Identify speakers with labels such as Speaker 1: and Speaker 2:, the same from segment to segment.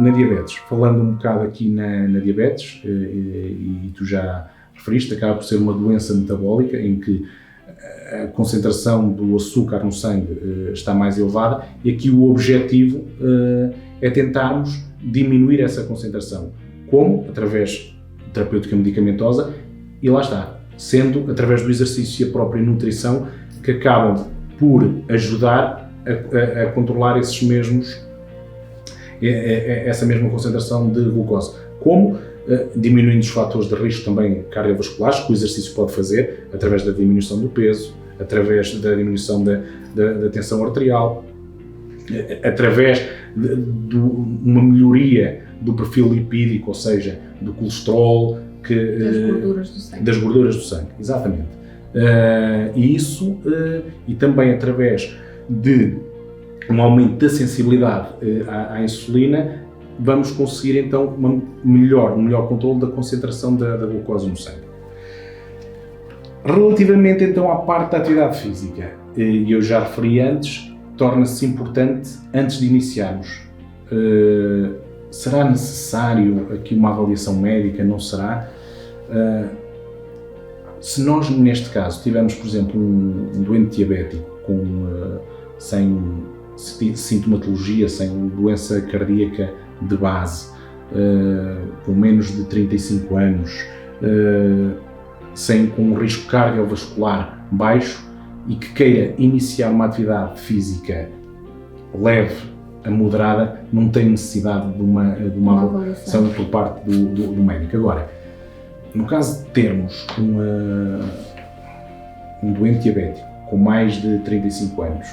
Speaker 1: na diabetes, falando um bocado aqui na diabetes, e tu já referiste, acaba por ser uma doença metabólica em que a concentração do açúcar no sangue está mais elevada, e aqui o objetivo é tentarmos diminuir essa concentração. Como? Através de terapêutica medicamentosa, e lá está, sendo através do exercício e a própria nutrição que acabam por ajudar a controlar essa mesma concentração de glucose. Como? Diminuindo os fatores de risco também cardiovasculares, que o exercício pode fazer através da diminuição do peso, através da diminuição da tensão arterial, através de uma melhoria do perfil lipídico, ou seja, do colesterol, das gorduras do sangue, exatamente. E também através de um aumento da sensibilidade à insulina, vamos conseguir então um melhor controle da concentração da glucose no sangue. Relativamente então à parte da atividade física, eu já referi antes, torna-se importante antes de iniciarmos. Será necessário aqui uma avaliação médica? Não será? Se nós, neste caso, tivermos, por exemplo, um doente diabético sem sintomatologia, sem doença cardíaca de base, com menos de 35 anos, com um risco cardiovascular baixo e que queira iniciar uma atividade física leve a moderada, não tem necessidade de uma avaliação por parte do médico. Agora, no caso de termos um doente diabético com mais de 35 anos,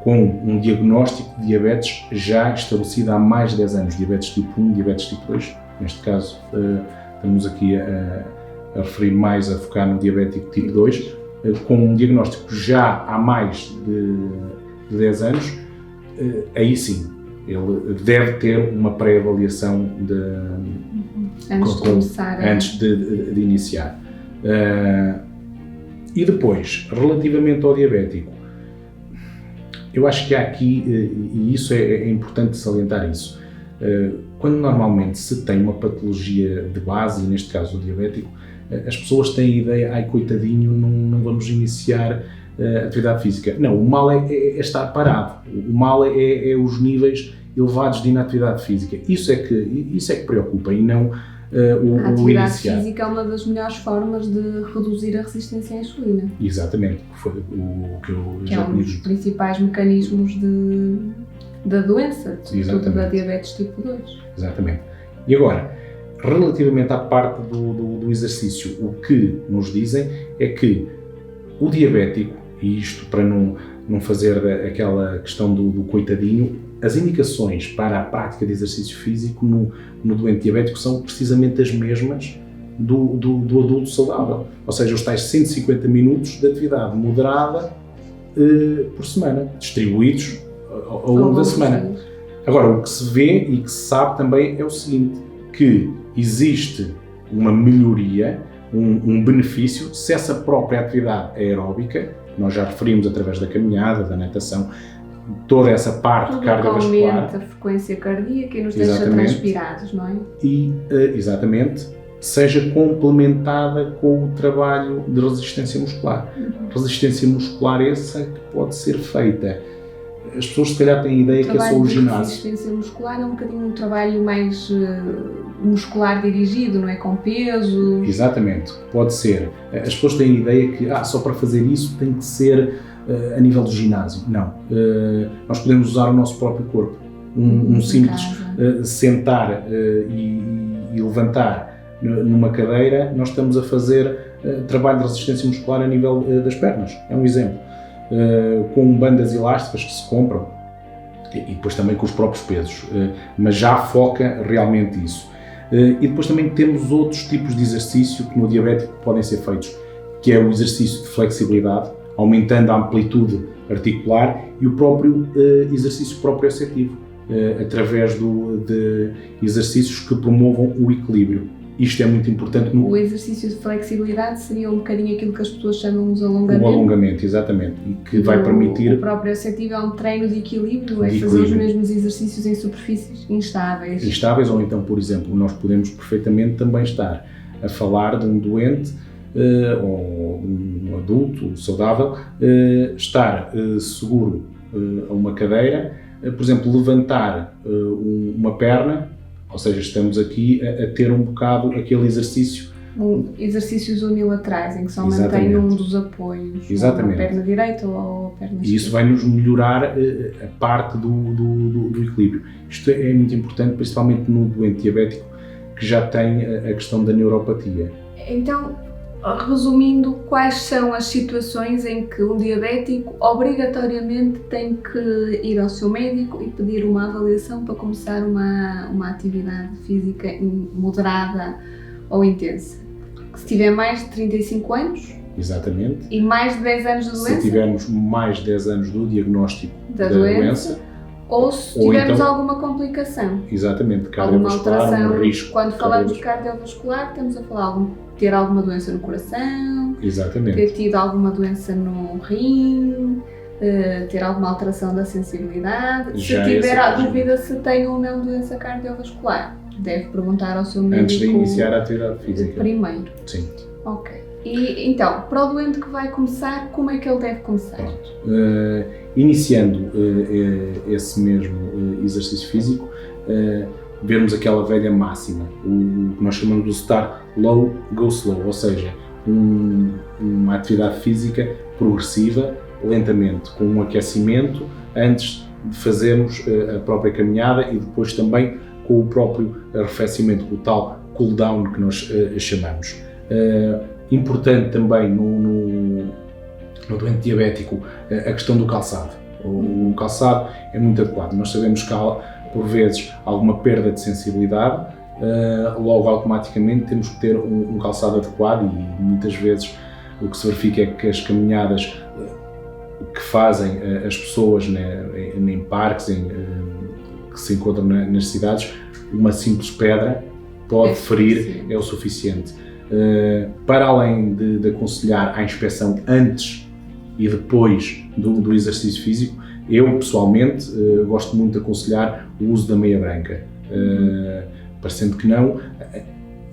Speaker 1: com um diagnóstico de diabetes já estabelecido há mais de 10 anos, diabetes tipo 1, diabetes tipo 2, neste caso estamos aqui a referir mais, a focar no diabético tipo 2, com um diagnóstico já há mais de 10 anos, aí sim, ele deve ter uma pré-avaliação antes de iniciar. E depois, relativamente ao diabético, eu acho que há aqui, e isso é importante salientar isso, quando normalmente se tem uma patologia de base, e neste caso o diabético, as pessoas têm a ideia, ai coitadinho, não vamos iniciar atividade física. Não, o mal é estar parado, o mal é os níveis elevados de inatividade física. Isso é que preocupa, e não
Speaker 2: a atividade física é uma das melhores formas de reduzir a resistência à insulina.
Speaker 1: Exatamente, foi o que eu
Speaker 2: já um dos principais mecanismos da doença, sobretudo da diabetes tipo 2.
Speaker 1: Exatamente. E agora, relativamente à parte do exercício, o que nos dizem é que o diabético, e isto para não fazer aquela questão do coitadinho, as indicações para a prática de exercício físico no doente diabético são precisamente as mesmas do adulto saudável. Ou seja, os tais 150 minutos de atividade moderada por semana, distribuídos ao longo da semana. Agora, o que se vê e que se sabe também é o seguinte, que existe uma melhoria, um benefício, se essa própria atividade é aeróbica, nós já referimos através da caminhada, da natação, toda essa parte cardiovascular.
Speaker 2: Aumenta a frequência cardíaca e nos deixa transpirados, não é?
Speaker 1: E, exatamente, seja complementada com o trabalho de resistência muscular. Resistência muscular essa que pode ser feita. As pessoas se calhar têm a ideia que é só o ginásio.
Speaker 2: Resistência muscular é um bocadinho um trabalho mais muscular dirigido, não é? Com peso.
Speaker 1: Exatamente, pode ser. As pessoas têm a ideia que só para fazer isso tem que ser a nível do ginásio. Não. Nós podemos usar o nosso próprio corpo. Um simples sentar e levantar numa cadeira, nós estamos a fazer trabalho de resistência muscular a nível das pernas. É um exemplo. Com bandas elásticas que se compram e depois também com os próprios pesos, mas já foca realmente isso. E depois também temos outros tipos de exercício que no diabético podem ser feitos, que é o exercício de flexibilidade, aumentando a amplitude articular, e o próprio exercício proprioceptivo, através de exercícios que promovam o equilíbrio. Isto é muito importante no...
Speaker 2: O exercício de flexibilidade seria um bocadinho aquilo que as pessoas chamam de
Speaker 1: O
Speaker 2: alongamento.
Speaker 1: alongamento, exatamente, e que vai permitir...
Speaker 2: O próprio objetivo é um treino de equilíbrio, é
Speaker 1: De
Speaker 2: fazer os
Speaker 1: equilíbrio.
Speaker 2: mesmos exercícios em superfícies instáveis.
Speaker 1: Instáveis, ou então, por exemplo, nós podemos perfeitamente também estar a falar de um doente ou um adulto saudável, estar seguro a uma cadeira, por exemplo, levantar uma perna, ou seja, estamos aqui a ter um bocado aquele exercício.
Speaker 2: Exercícios unilaterais, em que só mantém
Speaker 1: Exatamente.
Speaker 2: um dos apoios,
Speaker 1: Exatamente.
Speaker 2: a perna direita ou a perna esquerda.
Speaker 1: E isso vai nos melhorar a parte do equilíbrio. Isto é muito importante, principalmente no doente diabético que já tem a questão da neuropatia.
Speaker 2: Então, resumindo, quais são as situações em que um diabético obrigatoriamente tem que ir ao seu médico e pedir uma avaliação para começar uma atividade física moderada ou intensa? Se tiver mais de 35 anos
Speaker 1: Exatamente.
Speaker 2: e mais de 10 anos de doença?
Speaker 1: Se tivermos mais de 10 anos do diagnóstico
Speaker 2: da
Speaker 1: doença.
Speaker 2: Ou se
Speaker 1: Ou
Speaker 2: tivermos
Speaker 1: então,
Speaker 2: alguma complicação.
Speaker 1: Exatamente,
Speaker 2: Alguma
Speaker 1: cardiovascular,
Speaker 2: alteração.
Speaker 1: um risco.
Speaker 2: Quando falamos de cardiovascular, estamos a falar ter alguma doença no coração,
Speaker 1: Exatamente.
Speaker 2: ter tido alguma doença no rim, ter alguma alteração da sensibilidade.
Speaker 1: Já
Speaker 2: se tiver
Speaker 1: essa
Speaker 2: a
Speaker 1: questão.
Speaker 2: dúvida se tem ou não doença cardiovascular, deve perguntar ao seu médico
Speaker 1: Antes de iniciar a atividade física.
Speaker 2: primeiro.
Speaker 1: Sim.
Speaker 2: Ok. E então, para o doente que vai começar, como é que ele deve começar?
Speaker 1: Pronto. Iniciando esse mesmo exercício físico, vermos aquela velha máxima, o que nós chamamos de start low, go slow, ou seja, uma atividade física progressiva, lentamente, com um aquecimento, antes de fazermos a própria caminhada e depois também com o próprio arrefecimento, com o tal cool down que nós chamamos. Importante também no doente diabético a questão do calçado. O calçado é muito adequado. Nós sabemos que há, por vezes, alguma perda de sensibilidade, logo automaticamente temos que ter um calçado adequado e muitas vezes o que se verifica é que as caminhadas que fazem as pessoas em parques que se encontram nas cidades, uma simples pedra pode ferir, é o suficiente. Para além de aconselhar a inspeção antes e depois do exercício físico, eu pessoalmente gosto muito de aconselhar o uso da meia branca. Parecendo que não,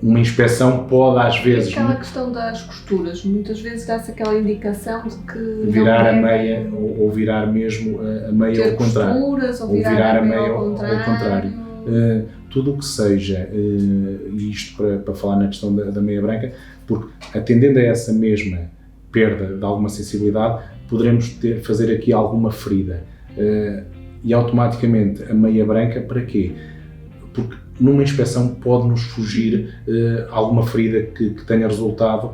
Speaker 1: uma inspeção pode às vezes...
Speaker 2: Aquela questão das costuras, muitas vezes dá-se aquela indicação de que
Speaker 1: virar
Speaker 2: não
Speaker 1: a meia ou virar mesmo a meia ao contrário.
Speaker 2: Costuras, ou virar a meia ao contrário.
Speaker 1: Tudo o que seja, e isto para falar na questão da meia branca, porque atendendo a essa mesma perda de alguma sensibilidade, poderemos fazer aqui alguma ferida. E automaticamente a meia branca, para quê? Porque numa inspeção pode-nos fugir alguma ferida que tenha resultado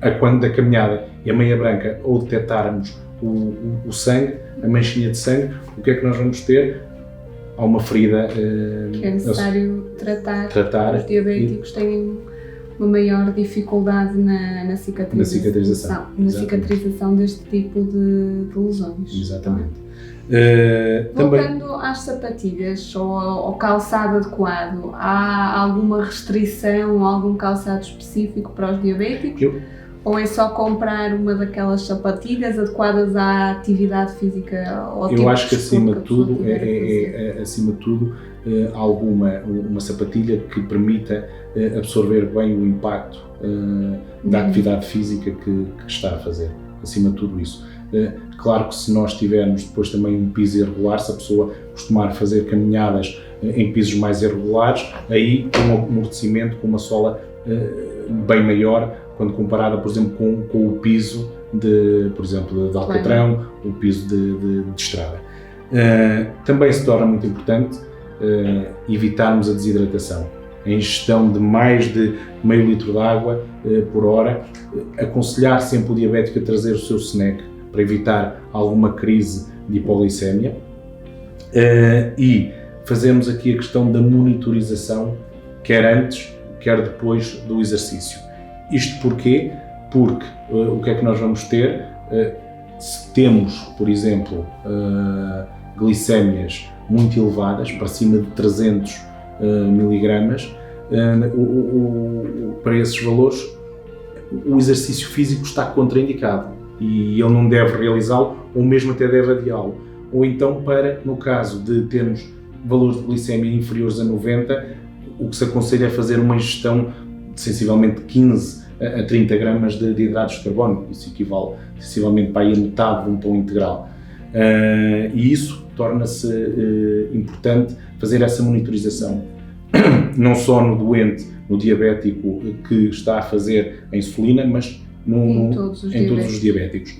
Speaker 1: a quando da caminhada. E a meia branca, ou detectarmos o sangue, a manchinha de sangue, o que é que nós vamos ter? Há uma ferida
Speaker 2: que é necessário tratar. Os diabéticos têm uma maior dificuldade na cicatrização deste tipo de lesões.
Speaker 1: Exatamente.
Speaker 2: Voltando às sapatilhas ou ao calçado adequado, há alguma restrição, algum calçado específico para os diabéticos? Ou é só comprar uma daquelas sapatilhas adequadas à atividade física?
Speaker 1: Eu acho que acima de tudo uma sapatilha que permita absorver bem o impacto da atividade física que está a fazer, acima de tudo isso. Claro que se nós tivermos depois também um piso irregular, se a pessoa costumar fazer caminhadas em pisos mais irregulares, aí com um amortecimento, com uma sola bem maior, quando comparada, por exemplo, com o piso por exemplo, de alcatrão, o piso de estrada. Também se torna muito importante evitarmos a desidratação. A ingestão de mais de meio litro de água por hora, aconselhar sempre o diabético a trazer o seu snack para evitar alguma crise de hipoglicemia e fazermos aqui a questão da monitorização, quer antes, quer depois do exercício. Isto porquê? Porque o que é que nós vamos ter? Se temos, por exemplo, glicémias muito elevadas, para cima de 300 miligramas, para esses valores, o exercício físico está contraindicado e ele não deve realizá-lo, ou mesmo até deve adiá-lo. Ou então, no caso de termos valores de glicemia inferiores a 90, o que se aconselha é fazer uma ingestão de sensivelmente 15 a 30 gramas de hidratos de carbono. Isso equivale sensivelmente para aí a metade de um pão integral. E isso torna-se importante fazer essa monitorização, não só no doente, no diabético que está a fazer a insulina, mas em todos os diabéticos.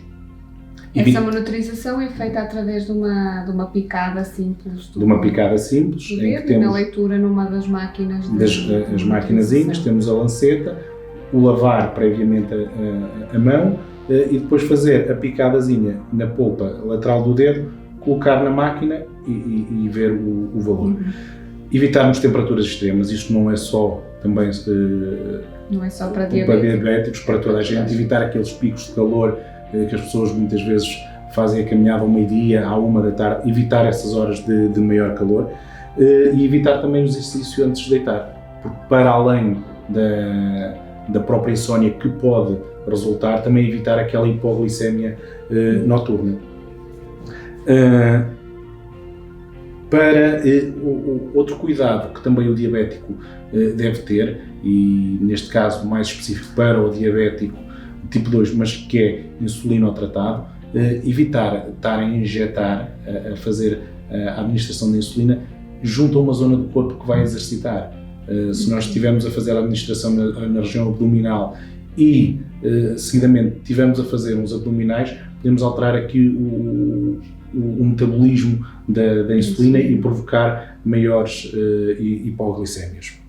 Speaker 2: Essa monitorização é feita através de uma picada simples.
Speaker 1: De uma picada simples,
Speaker 2: em que temos na leitura numa das máquinas.
Speaker 1: As maquinazinhas, temos a lanceta, o lavar previamente a mão e depois fazer a picadazinha na polpa lateral do dedo, colocar na máquina e ver o valor. Evitarmos temperaturas extremas, isto não é só também
Speaker 2: não é só para
Speaker 1: diabéticos, para toda a gente. Evitar aqueles picos de calor que as pessoas muitas vezes fazem a caminhada ao meio-dia, à 1 da tarde, evitar essas horas de maior calor e evitar também o exercício antes de deitar, porque para além da própria insónia que pode resultar, também evitar aquela hipoglicemia noturna. Outro cuidado que também o diabético deve ter, e neste caso mais específico para o diabético tipo 2, mas que é insulino-tratado, evitar estar a injetar, a fazer a administração da insulina junto a uma zona do corpo que vai exercitar. Se nós estivermos a fazer a administração na região abdominal e seguidamente estivermos a fazer uns abdominais, podemos alterar aqui o metabolismo da insulina e provocar maiores hipoglicémias.